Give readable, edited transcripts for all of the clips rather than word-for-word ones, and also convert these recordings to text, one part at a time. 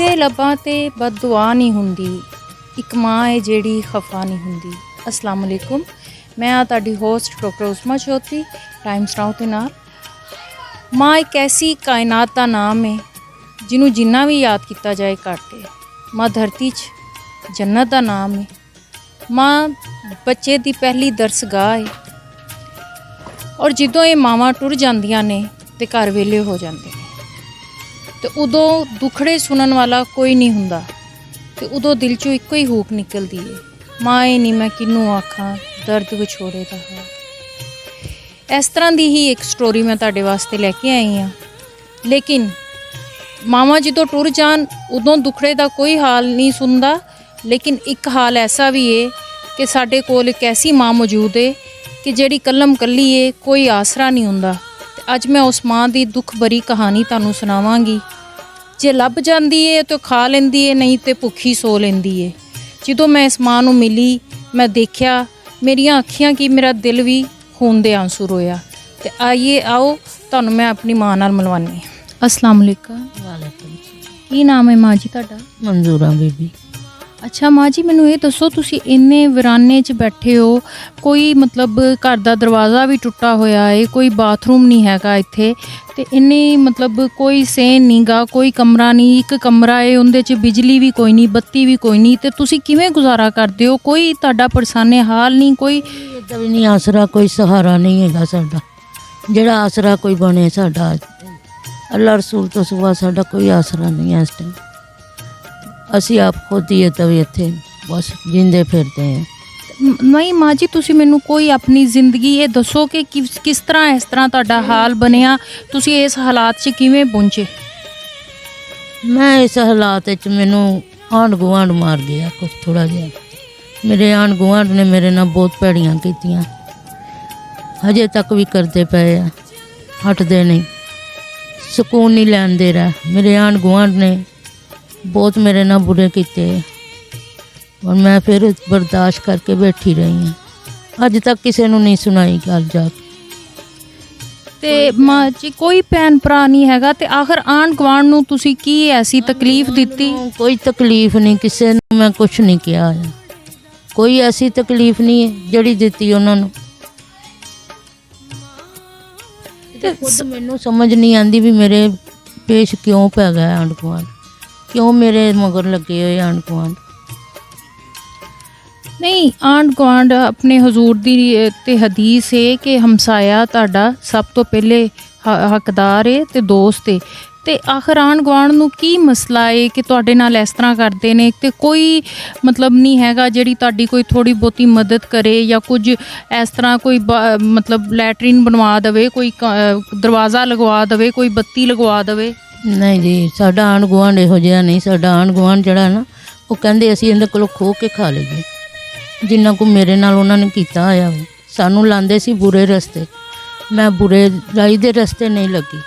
ਦੇ ਲੱਭਾਂ ਤੇ ਬਦਦੁਆ ਨਹੀਂ ਹੁੰਦੀ, ਇੱਕ ਮਾਂ ਹੈ ਜਿਹੜੀ ਖਫਾ ਨਹੀਂ ਹੁੰਦੀ। अस्सलाम वालेकुम, मैं हाँ तुहाडी host doctor Usma Chaudhry Times Now के नाल। माँ एक ऐसी कायनात का नाम है जिन्हों जिन्ना भी याद किया जाए घट है। माँ धरती च जन्नत का नाम है। माँ बच्चे की पहली दरसगाह है और जदों ये मावां टुर जांदियां ने ते घर वेले हो जाते हैं तो उदों दुखड़े सुनन वाला कोई नहीं हुंदा ते उदों दिल चों इक्को ही हूक निकलती है, माँ नहीं मैं किनू आखां दर्द विछोड़े दा है। इस तरह की ही एक स्टोरी मैं तुहाडे वास्ते लैके आई हाँ। लेकिन मावां जदों टुर जान उदों दुखड़े का कोई हाल नहीं सुनता, लेकिन एक हाल ऐसा भी है कि साडे कोल एक ऐसी माँ मौजूद है कि जिहड़ी कल्लम कल्ली है, कोई आसरा नहीं हुंदा। अज मैं उस माँ की दुख भरी कहानी तुहानूं सुणावांगी। जे लभ जांदी है तो खा लैंदी है, नहीं तो भुखी सो लैंदी है। ਜਦੋਂ मैं इस माँ नूं मिली मैं देखा मेरिया अखियां की मेरा दिल भी खून दे आंसू रोया। तो आइए आओ तुहानूं मैं अपनी माँ नाल मिलवानी। अस्सलाम वालेकुम। वालेकुम की नाम है माँ जी तुहाडा? मंजूरा बीबी। अच्छा माँ जी मैनूं ये दसो तुसीं इन्ने वीराने च बैठे हो, कोई मतलब घर दा दरवाज़ा भी टुटा होया है, कोई बाथरूम नहीं हैगा इत्थे ते इन्ने मतलब कोई सेन नहीं गा, कोई कमरा नहीं, एक कमरा है उंदे च बिजली भी कोई नहीं, बत्ती भी कोई नहीं, ते तुसीं किवें गुजारा करदे हो? कोई तुहाडा परेशाने हाल नहीं, कोई इदा भी नहीं आसरा, कोई सहारा नहीं हैगा साडा। जेड़ा आसरा कोई बने साडा अल्लाह रसूल तो सिवा साडा कोई आसरा नहीं है इस टाइम। ਅਸੀਂ ਆਪ ਖੁਦ ਹੀ ਤਵੇ ਇੱਥੇ ਬਸ ਜਿੰਦੇ ਫਿਰਦੇ ਹਾਂ। नहीं माँ जी तुसी मैनू कोई अपनी जिंदगी ये दसो कि किस तरह इस तरह तुहाडा हाल बनया, तुसी इस हालात च किवें पहुंचे? मैं इस हालात च मैनू आंढ गुआंढ मार गया कुछ थोड़ा जिहा। मेरे आंढ गुआंढ ने मेरे नाल बहुत भैड़ियां कीतियां, हजे तक भी करते पे आ, हटदे नहीं, सुकून नहीं लैंदे रह। मेरे आंढ गुआंढ ने बहुत मेरे नाल बुरे किए और मैं फिर बर्दाश्त करके बैठी रही हूँ। अज तक किसी ने नहीं सुनाई गल जाके। ते माँ जी कोई भैन भरा नहीं हैगा ते आखिर आंढ गुआंढ नूं तुसी की ऐसी तकलीफ दित्ती? कोई तकलीफ नहीं, किसी ने मैं कुछ नहीं किया है। कोई ऐसी तकलीफ नहीं है जड़ी दित्ती उन्होंने। खुद मैनू समझ नहीं आती भी मेरे पेश क्यों पै गया आंढ गुआंढ, क्यों मेरे मगर लगे हुए आंढ गुआंढ। नहीं आंढ गुआंढ अपने हजूर दी ते हदीस है कि हमसाया तुहाडा सब तो पहले हकदार है ते दोस्त है। ते आखिर आंढ गुआंढ नूं की मसला है कि तुहाडे नाल इस तरह करते ने ते कोई मतलब नहीं हैगा जिहड़ी तुहाडी कोई थोड़ी बहुती मदद करे या कुछ इस तरह कोई मतलब लैटरीन बनवा देवे, कोई दरवाज़ा लगवा देवे, कोई बत्ती लगवा देवे? नहीं जी साडा आंढ गुआंढ इहो जिहा नहीं। साडा आंढ गुआंढ जिहड़ा ना वो कहंदे असीं इहदे कोलों खो के खा लईए, जिन्ना को मेरे नाल उन्हां ने कीता होया वा। सानूं लांदे सी बुरे रस्ते, मैं बुरे राही दे रस्ते नहीं लगी।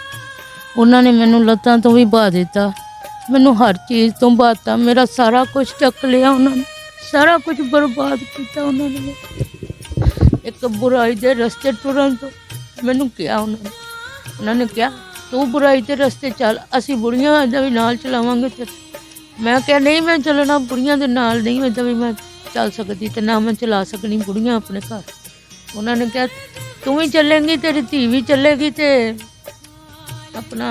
उन्हां ने मैनूं लत्तां तो भी बहा दिता, मैनूं हर चीज़ तो बहाता, मेरा सारा कुछ चक लिया उन्हां ने, सारा कुछ बर्बाद किया उन्हां ने। एक बुराई दे रस्ते टुरन तो मैनूं कहा उन्होंने कहा तू बुराई के रस्ते चल, असी बुढ़ियां इदा भी नाल चलावांगे। मैं क्या नहीं मैं चलना बुढ़ियां दे नाल, नहीं इदा भी मैं चल सकती ते ना मैं चला सकनी बुढ़ियां अपने घर। उन्होंने कहा तू भी चलेंगी, तेरी धी भी चलेगी, ते अपना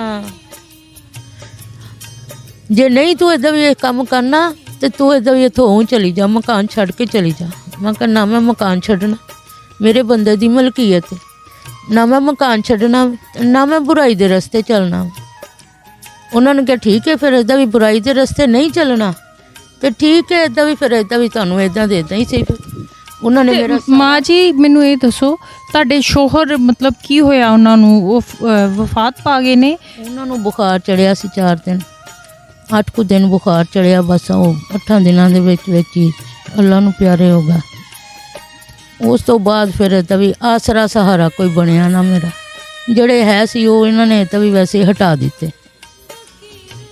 जे नहीं तू इदा भी काम करना तो तू इदा भी इथों चली जा, मकान छड़ के चली जा। मैं कहा ना मैं मकान छड्डना, मेरे बंदे दी मलकीयत है, ना मैं मकान छड्डना ना मैं बुराई दे रस्ते चलना। उन्होंने कहा ठीक है फिर इदा भी बुराई दे रस्ते नहीं चलना तो ठीक है, इदा भी फिर इदा भी तुहानूं इदा दे दा ही सही। फिर उन्होंने मेरा माँ जी मैनू ये दसो तुहाडे शोहर मतलब की होया, उन्होंने वो वफात पा गए ने? उन्होंने बुखार चढ़िया सी 4 दिन 8 कुछ दिन बुखार चढ़िया, बस वो 8 दिनों के विच ही अल्लाह नूं प्यारे हो गया। उस तो बाद फिर तभी आसरा सहारा कोई बनया ना मेरा, जड़े है सी वो इन्होंने तभी वैसे हटा दिते।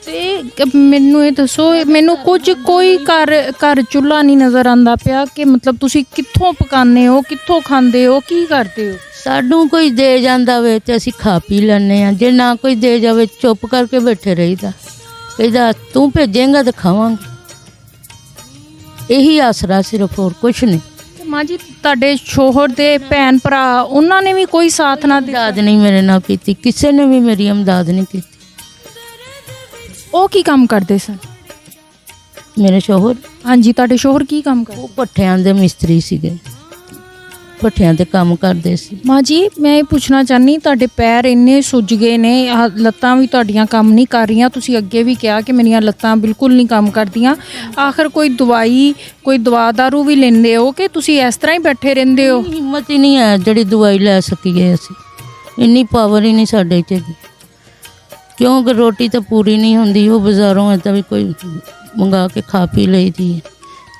ते मैनू ये दसो मैनू कुछ कोई घर चूल्हा नहीं नज़र आंदा पिया कि मतलब तुसी कित्थों पकाने हो, कित्थों खांदे हो, की करते हो? सानू कोई दे जांदा वे ते असीं खा पी लैंदे आ, जे ना कोई दे जावे चुप करके बैठे रहीदा। ਕਹਿੰਦਾ ਤੂੰ ਭੇਜੇਂਗਾ ਤਾਂ ਖਾਵਾਂਗੇ। ਇਹੀ ਆਸਰਾ ਸਿਰਫ, ਹੋਰ ਕੁਛ ਨਹੀਂ। ਤੇ ਮਾਂ ਜੀ ਤੁਹਾਡੇ ਸ਼ੋਹਰ ਦੇ ਭੈਣ ਭਰਾ ਉਹਨਾਂ ਨੇ ਵੀ ਕੋਈ ਸਾਥ ਨਾ ਦਿੱਤਾ? ਇਮਦਾਦ ਨਹੀਂ ਮੇਰੇ ਨਾਲ ਕੀਤੀ, ਕਿਸੇ ਨੇ ਵੀ ਮੇਰੀ ਇਮਦਾਦ ਨਹੀਂ ਕੀਤੀ। ਉਹ ਕੀ ਕੰਮ ਕਰਦੇ ਸਨ? ਮੇਰੇ ਸ਼ੋਹਰ, ਹਾਂਜੀ ਤੁਹਾਡੇ ਸ਼ੋਹਰ ਕੀ ਕੰਮ ਕਰਦੇ? ਉਹ ਭੱਠਿਆਂ ਦੇ ਮਿਸਤਰੀ ਸੀਗੇ, ਭੱਠਿਆਂ ਤੇ ਕੰਮ ਕਰਦੇ ਸੀ। ਮਾਂ ਜੀ ਮੈਂ ਇਹ ਪੁੱਛਣਾ ਚਾਹਨੀ, ਤੁਹਾਡੇ ਪੈਰ ਇੰਨੇ ਸੁੱਜ ਗਏ ਨੇ, ਆਹ ਲੱਤਾਂ ਵੀ ਤੁਹਾਡੀਆਂ ਕੰਮ ਨਹੀਂ ਕਰ ਰਹੀਆਂ, ਤੁਸੀਂ ਅੱਗੇ ਵੀ ਕਿਹਾ ਕਿ ਮੇਰੀਆਂ ਲੱਤਾਂ ਬਿਲਕੁਲ ਨਹੀਂ ਕੰਮ ਕਰਦੀਆਂ, ਆਖਰ ਕੋਈ ਦਵਾਈ, ਕੋਈ ਦਵਾ ਦਾਰੂ ਵੀ ਲੈਂਦੇ ਹੋ ਕਿ ਤੁਸੀਂ ਇਸ ਤਰ੍ਹਾਂ ਹੀ ਬੈਠੇ ਰਹਿੰਦੇ ਹੋ? ਹਿੰਮਤ ਹੀ ਨਹੀਂ ਹੈ ਜਿਹੜੀ ਦਵਾਈ ਲੈ ਸਕੀਏ ਅਸੀਂ, ਇੰਨੀ ਪਾਵਰ ਹੀ ਨਹੀਂ ਸਾਡੇ 'ਚ ਹੈਗੀ। ਕਿਉਂਕਿ ਰੋਟੀ ਤਾਂ ਪੂਰੀ ਨਹੀਂ ਹੁੰਦੀ, ਉਹ ਬਾਜ਼ਾਰੋਂ ਹੈ ਤਾਂ ਵੀ ਕੋਈ ਮੰਗਾ ਕੇ ਖਾ ਪੀ ਲਈਦੀ ਹੈ,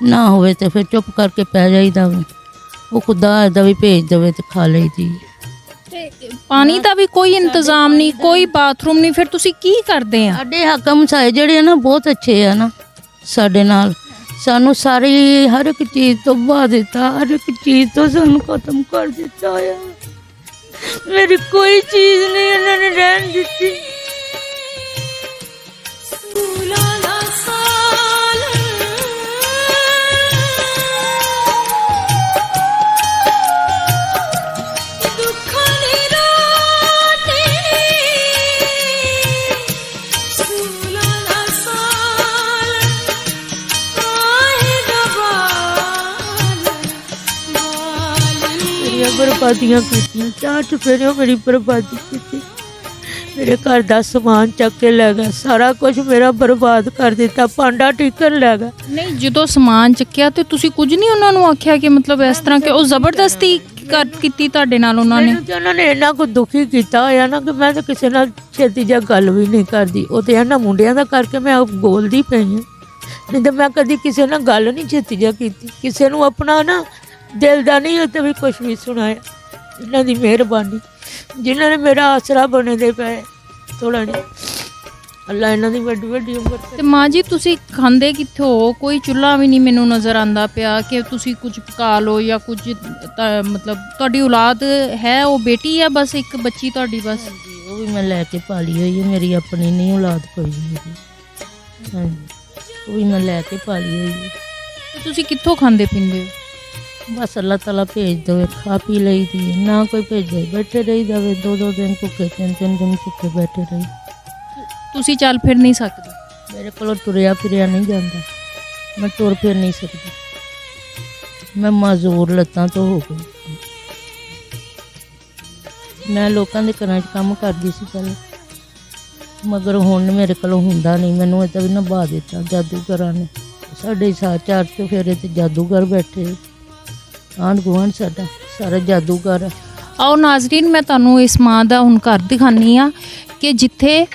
ਨਾ ਹੋਵੇ ਤਾਂ ਫਿਰ ਚੁੱਪ ਕਰਕੇ ਪੈ ਜਾਈਦਾ ਵਾ, ਉਹ ਖੁਦਾ ਦਾ ਵੀ ਭੇਜ ਦੇਵੇ ਤੇ ਖਾ ਲਈਦੀ। ਤੇ ਪਾਣੀ ਦਾ ਵੀ ਕੋਈ ਇੰਤਜ਼ਾਮ ਨਹੀਂ, ਕੋਈ ਬਾਥਰੂਮ ਨਹੀਂ, ਫਿਰ ਤੁਸੀਂ ਕੀ ਕਰਦੇ ਆ? ਸਾਡੇ ਹਾਕਮ ਸਾਏ ਜਿਹੜੇ ਆ ਨਾ ਬਹੁਤ ਅੱਛੇ ਆ ਨਾ ਸਾਡੇ ਨਾਲ, ਸਾਨੂੰ ਸਾਰੀ ਹਰ ਇੱਕ ਚੀਜ਼ ਤੋਂ ਬਾਅਦ ਦਿੱਤਾ, ਹਰ ਇੱਕ ਚੀਜ਼ ਤੋਂ ਸਾਨੂੰ ਖਤਮ ਕਰ ਦਿੱਤਾ ਆ। ਮੇਰੀ ਕੋਈ ਚੀਜ਼ ਨਹੀਂ ਇਹਨਾਂ ਨੇ ਰਹਿਣ ਦਿੱਤੀ। ਬਰਬਾਦੀਆਂ ਕੀਤੀਆਂ, 4 ਚੁਫੇਰਿਓਂ ਮੇਰੀ ਬਰਬਾਦੀ ਕੀਤੀ। ਮੇਰੇ ਘਰ ਦਾ ਸਮਾਨ ਚੱਕ ਕੇ ਲੈ ਗਿਆ, ਸਾਰਾ ਕੁਝ ਮੇਰਾ ਬਰਬਾਦ ਕਰ ਦਿੱਤਾ, ਭਾਂਡਾ ਠੀਕਰ ਲੈ ਗਿਆ। ਨਹੀਂ ਜਦੋਂ ਸਮਾਨ ਚੱਕਿਆ ਤੇ ਤੁਸੀਂ ਕੁਝ ਨਹੀਂ ਉਹਨਾਂ ਨੂੰ ਆਖਿਆ ਕਿ ਮਤਲਬ ਇਸ ਤਰ੍ਹਾਂ ਕਿ ਉਹ ਜ਼ਬਰਦਸਤੀ ਕੀਤੀ ਤੁਹਾਡੇ ਨਾਲ ਉਹਨਾਂ ਨੇ? ਉਹਨਾਂ ਨੇ ਇੰਨਾ ਕੁ ਦੁਖੀ ਕੀਤਾ ਹੋਇਆ ਨਾ ਕਿ ਮੈਂ ਤਾਂ ਕਿਸੇ ਨਾਲ ਛੇਤੀ ਜਿਹਾ ਗੱਲ ਵੀ ਨਹੀਂ ਕਰਦੀ। ਉਹ ਤੇ ਇਹਨਾਂ ਮੁੰਡਿਆਂ ਦਾ ਕਰਕੇ ਮੈਂ ਬੋਲਦੀ ਪਈ ਹਾਂ, ਨਹੀਂ ਤਾਂ ਮੈਂ ਕਦੀ ਕਿਸੇ ਨਾਲ ਗੱਲ ਨਹੀਂ ਛੇਤੀ ਜਿਹਾ ਕੀਤੀ। ਕਿਸੇ ਨੂੰ ਆਪਣਾ ਨਾ ਦਿਲ ਦਾ ਨਹੀਂ ਤੇ ਵੀ ਕੁਛ ਵੀ ਸੁਣਾਇਆ। ਇਹਨਾਂ ਦੀ ਮਿਹਰਬਾਨੀ, ਜਿਨ੍ਹਾਂ ਨੇ ਮੇਰਾ ਆਸਰਾ ਬਣੇ ਦੇ ਪਏ ਥੋੜ੍ਹਾ ਜਿਹਾ, ਅੱਲਾ ਇਹਨਾਂ ਦੀ ਵੱਡੀ ਵੱਡੀ ਉਮਰ। ਤੇ ਮਾਂ ਜੀ ਤੁਸੀਂ ਖਾਂਦੇ ਕਿੱਥੋਂ? ਕੋਈ ਚੁੱਲ੍ਹਾ ਵੀ ਨਹੀਂ ਮੈਨੂੰ ਨਜ਼ਰ ਆਉਂਦਾ ਪਿਆ ਕਿ ਤੁਸੀਂ ਕੁਝ ਪਕਾ ਲਓ ਜਾਂ ਕੁਝ, ਮਤਲਬ ਤੁਹਾਡੀ ਔਲਾਦ ਹੈ, ਉਹ ਬੇਟੀ ਹੈ ਬਸ, ਇੱਕ ਬੱਚੀ ਤੁਹਾਡੀ ਬਸ? ਉਹ ਵੀ ਮੈਂ ਲੈ ਕੇ ਪਾਲੀ ਹੋਈ ਹੈ, ਮੇਰੀ ਆਪਣੀ ਨਹੀਂ ਔਲਾਦ ਕੋਈ ਵੀ। ਹਾਂਜੀ ਉਹ ਵੀ ਮੈਂ ਲੈ ਕੇ ਪਾਲੀ ਹੋਈ ਹੈ। ਤੁਸੀਂ ਕਿੱਥੋਂ ਖਾਂਦੇ ਪੀਂਦੇ ਹੋ? ਬਸ ਅੱਲਾਹ ਤਾਲਾ ਭੇਜ ਦੇਵੇ, ਖਾ ਪੀ ਲਈਦੀ ਹੈ, ਨਾ ਕੋਈ ਭੇਜੇ ਬੈਠੇ ਰਹੀ ਜਾਵੇ। 2-2 ਦਿਨ ਭੁੱਖੇ, 3-3 ਦਿਨ ਭੁੱਖੇ ਬੈਠੇ ਰਹੀ। ਤੁਸੀਂ ਚੱਲ ਫਿਰ ਨਹੀਂ ਸਕਦੇ? ਮੇਰੇ ਕੋਲੋਂ ਤੁਰਿਆ ਫਿਰਿਆ ਨਹੀਂ ਜਾਂਦਾ, ਮੈਂ ਤੁਰ ਫਿਰ ਨਹੀਂ ਸਕਦੀ, ਮੈਂ ਮਜ਼ਦੂਰ ਲੱਤਾਂ ਤੋਂ ਹੋ ਗਈ। ਮੈਂ ਲੋਕਾਂ ਦੇ ਘਰਾਂ 'ਚ ਕੰਮ ਕਰਦੀ ਸੀ ਪਹਿਲਾਂ, ਮਗਰ ਹੁਣ ਮੇਰੇ ਕੋਲੋਂ ਹੁੰਦਾ ਨਹੀਂ। ਮੈਨੂੰ ਇਹ ਤਾਂ ਵੀ ਨਿਭਾ ਦਿੱਤਾ ਜਾਦੂਗਰਾਂ ਨੇ। ਸਾਡੇ 4 ਚੁਫੇਰੇ ਤੇ ਜਾਦੂਗਰ ਬੈਠੇ, ਆਂਢ ਗੁਆਂਢ ਸਾਡਾ ਸਾਰਾ ਜਾਦੂਗਰ। ਆਓ ਨਾਜ਼ਰੀਨ ਮੈਂ ਤੁਹਾਨੂੰ ਇਸ ਮਾਂ ਦਾ ਹੁਣ ਘਰ ਦਿਖਾਉਂਦੀ ਹਾਂ ਕਿ ਜਿੱਥੇ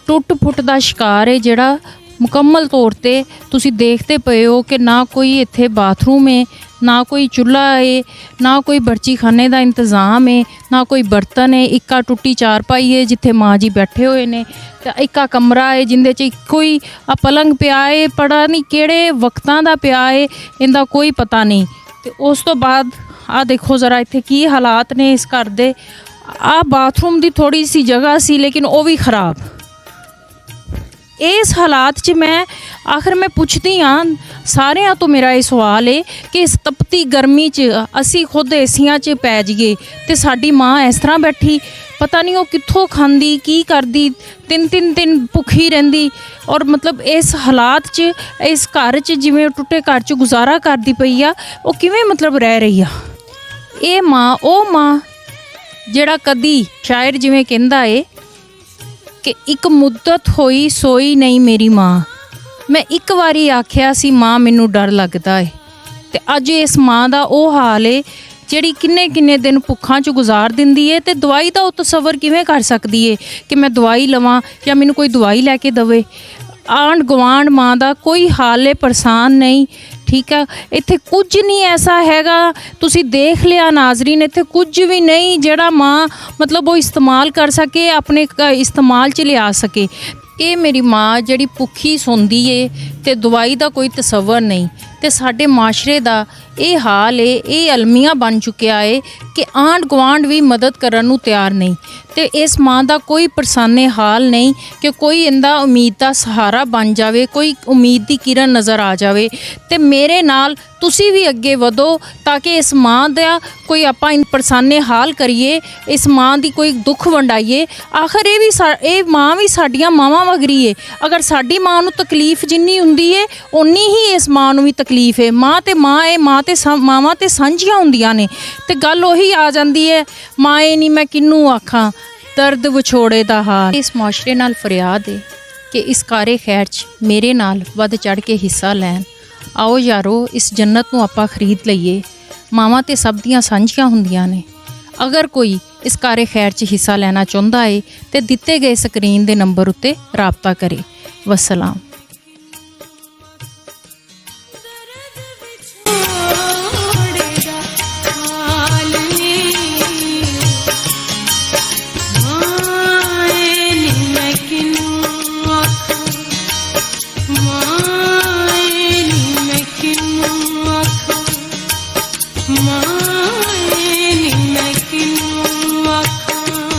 ਟੁੱਟ ਫੁੱਟ ਦਾ ਸ਼ਿਕਾਰ ਹੈ, ਜਿਹੜਾ ਮੁਕੰਮਲ ਤੌਰ ਤੇ ਤੁਸੀਂ ਦੇਖਦੇ ਪਏ ਹੋ ਕਿ ਨਾ ਕੋਈ ਇੱਥੇ ਬਾਥਰੂਮ ਹੈ, ਨਾ ਕੋਈ ਚੁੱਲ੍ਹਾ ਹੈ, ਨਾ ਕੋਈ ਬਰਚੀਖਾਨੇ ਦਾ ਇੰਤਜ਼ਾਮ ਹੈ, ਨਾ ਕੋਈ ਬਰਤਨ ਹੈ। ਇੱਕਾ ਟੁੱਟੀ ਚਾਰਪਾਈ ਹੈ ਜਿੱਥੇ ਮਾਂ ਜੀ ਬੈਠੇ ਹੋਏ ਨੇ, ਤੇ ਇੱਕਾ ਕਮਰਾ ਹੈ ਜਿੰਦੇ 'ਚ ਇੱਕੋ ਹੀ ਆ ਪਲੰਗ ਪਿਆ ਹੈ, ਪਤਾ ਨਹੀਂ ਕਿਹੜੇ ਵਕਤਾਂ ਦਾ ਪਿਆ ਹੈ, ਇਹਦਾ ਕੋਈ ਪਤਾ ਨਹੀਂ। ਤੇ ਉਸ ਤੋਂ ਬਾਅਦ ਆ ਦੇਖੋ ਜ਼ਰਾ ਇੱਥੇ ਕੀ ਹਾਲਾਤ ਨੇ ਇਸ ਘਰ ਦੇ। ਆ ਬਾਥਰੂਮ ਦੀ ਥੋੜੀ ਸੀ ਜਗ੍ਹਾ ਸੀ ਲੇਕਿਨ ਉਹ ਵੀ ਖਰਾਬ। ਇਸ ਹਾਲਾਤ 'ਚ ਮੈਂ ਪੁੱਛਦੀ ਹਾਂ ਸਾਰਿਆਂ ਤੋਂ, ਮੇਰਾ ਇਹ ਸਵਾਲ ਹੈ ਕਿ ਇਸ ਤਪਤੀ ਗਰਮੀ 'ਚ ਅਸੀਂ ਖੁਦ ਏਸੀਆਂ 'ਚ ਪੈ ਜਾਈਏ ਤੇ ਸਾਡੀ ਮਾਂ ਇਸ ਤਰ੍ਹਾਂ ਬੈਠੀ, ਪਤਾ ਨਹੀਂ ਉਹ ਕਿੱਥੋਂ ਖਾਂਦੀ ਕੀ ਕਰਦੀ, 3-3 ਦਿਨ ਭੁੱਖੀ ਰਹਿੰਦੀ। ਔਰ ਮਤਲਬ ਇਸ ਹਾਲਾਤ 'ਚ ਇਸ ਘਰ 'ਚ ਜਿਵੇਂ ਟੁੱਟੇ ਘਰ 'ਚ ਗੁਜ਼ਾਰਾ ਕਰਦੀ ਪਈ ਆ, ਉਹ ਕਿਵੇਂ ਮਤਲਬ ਰਹਿ ਰਹੀ ਆ? ਇਹ ਮਾਂ ਉਹ ਮਾਂ ਜਿਹੜਾ ਕਦੀ ਸ਼ਾਇਰ ਜਿਵੇਂ ਕਹਿੰਦਾ ਏ ਕਿ ਇੱਕ ਮੁੱਦਤ ਹੋਈ ਸੋਈ ਨਹੀਂ ਮੇਰੀ ਮਾਂ। ਮੈਂ ਇੱਕ ਵਾਰੀ ਆਖਿਆ ਸੀ ਮਾਂ ਮੈਨੂੰ ਡਰ ਲੱਗਦਾ ਏ, ਤੇ ਅੱਜ ਇਸ ਮਾਂ ਦਾ ਉਹ ਹਾਲ ਏ ਜਿਹੜੀ ਕਿੰਨੇ ਦਿਨ ਭੁੱਖਾਂ 'ਚ ਗੁਜ਼ਾਰ ਦਿੰਦੀ ਏ। ਤੇ ਦਵਾਈ ਦਾ ਉਹ ਤਸੱਵਰ ਕਿਵੇਂ ਕਰ ਸਕਦੀ ਏ ਕਿ ਮੈਂ ਦਵਾਈ ਲਵਾਂ ਜਾਂ ਮੈਨੂੰ ਕੋਈ ਦਵਾਈ ਲੈ ਕੇ ਦੇਵੇ? ਆਂਢ ਗੁਆਂਢ ਮਾਂ ਦਾ ਕੋਈ ਹਾਲ ਏ ਪਰੇਸ਼ਾਨ ਨਹੀਂ, ਠੀਕ ਆ। ਇੱਥੇ ਕੁਝ ਨਹੀਂ ਐਸਾ ਹੈਗਾ, ਤੁਸੀਂ ਦੇਖ ਲਿਆ ਨਾਜ਼ਰੀਨ, ਇੱਥੇ ਕੁਝ ਵੀ ਨਹੀਂ ਜਿਹੜਾ ਮਾਂ ਮਤਲਬ ਉਹ ਇਸਤੇਮਾਲ ਕਰ ਸਕੇ, ਆਪਣੇ ਇਸਤੇਮਾਲ 'ਚ ਲਿਆ ਸਕੇ। ਇਹ ਮੇਰੀ ਮਾਂ ਜਿਹੜੀ ਭੁੱਖੀ ਸੌਂਦੀ ਏ ਤੇ ਦਵਾਈ ਦਾ ਕੋਈ ਤਸੱਵਰ ਨਹੀਂ। ਤੇ ਸਾਡੇ ਮਾਸ਼ਰੇ ਦਾ ਇਹ ਹਾਲ ਏ, ਇਹ ਅਲਮੀਆਂ ਬਣ ਚੁੱਕਿਆ ਏ ਕਿ ਆਂਢ ਗੁਆਂਢ ਵੀ ਮਦਦ ਕਰਨ ਨੂੰ ਤਿਆਰ ਨਹੀਂ। ਤੇ ਇਸ ਮਾਂ ਦਾ ਕੋਈ ਪਰਸਾਨੇ ਹਾਲ ਨਹੀਂ ਕਿ ਕੋਈ ਇਹਦਾ ਉਮੀਦ ਦਾ ਸਹਾਰਾ ਬਣ ਜਾਵੇ, ਕੋਈ ਉਮੀਦ ਦੀ ਕਿਰਨ ਨਜ਼ਰ ਆ ਜਾਵੇ। ਤੇ ਮੇਰੇ ਨਾਲ ਤੁਸੀਂ ਵੀ ਅੱਗੇ ਵਧੋ ਤਾਂ ਕਿ ਇਸ ਮਾਂ ਦਾ ਕੋਈ ਆਪਾਂ ਪਰਸਾਨੇ ਹਾਲ ਕਰੀਏ, ਇਸ ਮਾਂ ਦੀ ਕੋਈ ਦੁੱਖ ਵੰਡਾਈਏ। ਆਖਰ ਇਹ ਮਾਂ ਵੀ ਸਾਡੀਆਂ ਮਾਵਾਂ ਵਗਰੀ ਏ। ਅਗਰ ਸਾਡੀ ਮਾਂ ਨੂੰ ਤਕਲੀਫ ਜਿੰਨੀ ਹੁੰਦੀ ਏ ਓਨੀ ਹੀ ਇਸ ਮਾਂ ਨੂੰ ਵੀ ਤਕਲੀਫ ਏ। ਮਾਂ ਤੇ ਮਾਂ ਏ, ਮਾਵਾਂ ਤੇ ਸਾਂਝੀਆਂ ਹੁੰਦੀਆਂ ਨੇ। ਤੇ ਗੱਲ ਉਹੀ ਆ ਜਾਂਦੀ ਹੈ, ਮਾਂ ਨਹੀਂ ਮੈਂ ਕਿਹਨੂੰ ਆਖਾਂ, ਦਰਦ ਵਿਛੋੜੇ ਦਾ ਹਾਲ। ਇਸ ਮੁਆਸ਼ਰੇ ਨਾਲ ਫਰਿਆਦ ਹੈ ਕਿ ਇਸ ਕਾਰੇ ਖੈਰ 'ਚ ਮੇਰੇ ਨਾਲ ਵੱਧ ਚੜ ਕੇ ਹਿੱਸਾ ਲੈਣ। ਆਓ ਯਾਰੋ, ਇਸ ਜੰਨਤ ਨੂੰ ਆਪਾਂ ਖਰੀਦ ਲਈਏ। ਮਾਵਾਂ ਤੇ ਸਭ ਦੀਆਂ ਸਾਂਝੀਆਂ ਹੁੰਦੀਆਂ ਨੇ। ਅਗਰ ਕੋਈ ਇਸ ਕਾਰੇ ਖੈਰ 'ਚ ਹਿੱਸਾ ਲੈਣਾ ਚਾਹੁੰਦਾ ਏ ਤੇ ਦਿੱਤੇ ਗਏ ਸਕਰੀਨ ਦੇ ਨੰਬਰ ਉੱਤੇ ਰਾਬਤਾ ਕਰੇ। ਵਸਲਾਮ।